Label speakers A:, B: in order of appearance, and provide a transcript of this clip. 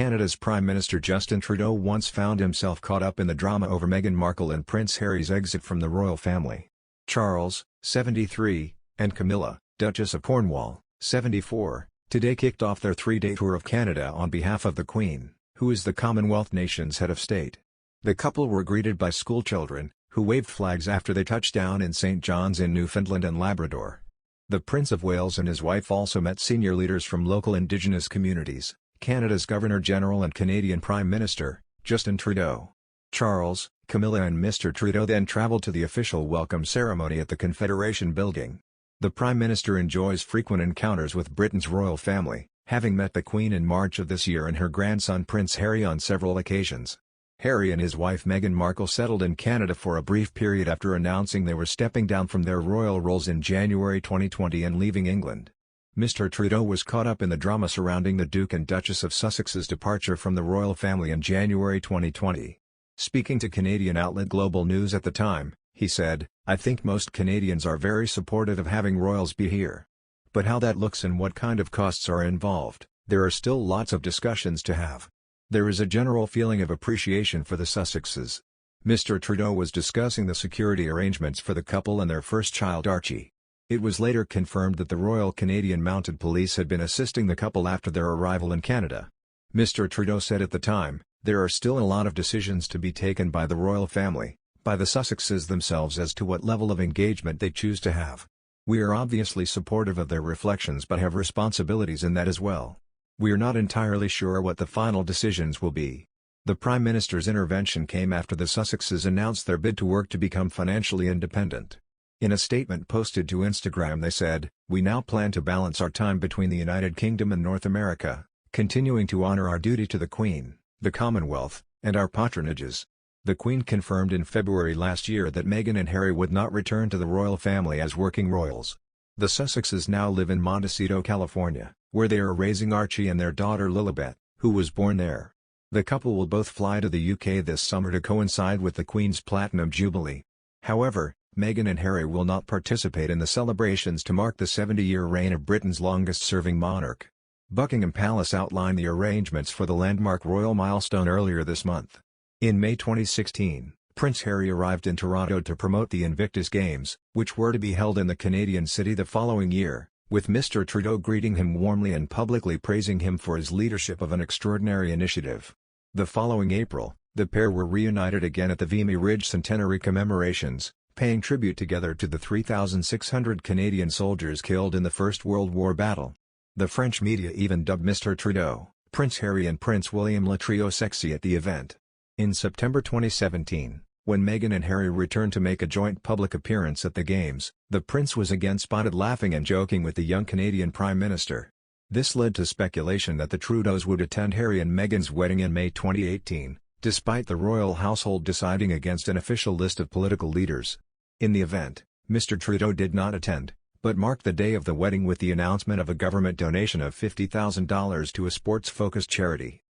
A: Canada's Prime Minister Justin Trudeau once found himself caught up in the drama over Meghan Markle and Prince Harry's exit from the royal family. Charles, 73, and Camilla, Duchess of Cornwall, 74, today kicked off their three-day tour of Canada on behalf of the Queen, who is the Commonwealth nation's head of state. The couple were greeted by schoolchildren, who waved flags after they touched down in St. John's in Newfoundland and Labrador. The Prince of Wales and his wife also met senior leaders from local indigenous communities, Canada's Governor-General and Canadian Prime Minister, Justin Trudeau. Charles, Camilla and Mr Trudeau then travelled to the official welcome ceremony at the Confederation Building. The Prime Minister enjoys frequent encounters with Britain's royal family, having met the Queen in March of this year and her grandson Prince Harry on several occasions. Harry and his wife Meghan Markle settled in Canada for a brief period after announcing they were stepping down from their royal roles in January 2020 and leaving England. Mr Trudeau was caught up in the drama surrounding the Duke and Duchess of Sussex's departure from the royal family in January 2020. Speaking to Canadian outlet Global News at the time, he said, "I think most Canadians are very supportive of having royals be here. But how that looks and what kind of costs are involved, there are still lots of discussions to have. There is a general feeling of appreciation for the Sussexes." Mr Trudeau was discussing the security arrangements for the couple and their first child Archie. It was later confirmed that the Royal Canadian Mounted Police had been assisting the couple after their arrival in Canada. Mr Trudeau said at the time, "There are still a lot of decisions to be taken by the royal family, by the Sussexes themselves as to what level of engagement they choose to have. We are obviously supportive of their reflections but have responsibilities in that as well. We are not entirely sure what the final decisions will be." The Prime Minister's intervention came after the Sussexes announced their bid to work to become financially independent. In a statement posted to Instagram they said, "We now plan to balance our time between the United Kingdom and North America, continuing to honour our duty to the Queen, the Commonwealth, and our patronages." The Queen confirmed in February last year that Meghan and Harry would not return to the royal family as working royals. The Sussexes now live in Montecito, California, where they are raising Archie and their daughter Lilibet, who was born there. The couple will both fly to the UK this summer to coincide with the Queen's Platinum Jubilee. However, Meghan and Harry will not participate in the celebrations to mark the 70-year reign of Britain's longest-serving monarch. Buckingham Palace outlined the arrangements for the landmark royal milestone earlier this month. In May 2016, Prince Harry arrived in Toronto to promote the Invictus Games, which were to be held in the Canadian city the following year, with Mr Trudeau greeting him warmly and publicly praising him for his leadership of an extraordinary initiative. The following April, the pair were reunited again at the Vimy Ridge Centenary commemorations, paying tribute together to the 3,600 Canadian soldiers killed in the First World War battle. The French media even dubbed Mr Trudeau, Prince Harry and Prince William Le Trio Sexy at the event. In September 2017, when Meghan and Harry returned to make a joint public appearance at the Games, the Prince was again spotted laughing and joking with the young Canadian Prime Minister. This led to speculation that the Trudeaus would attend Harry and Meghan's wedding in May 2018, despite the royal household deciding against an official list of political leaders. In the event, Mr Trudeau did not attend, but marked the day of the wedding with the announcement of a government donation of $50,000 to a sports-focused charity.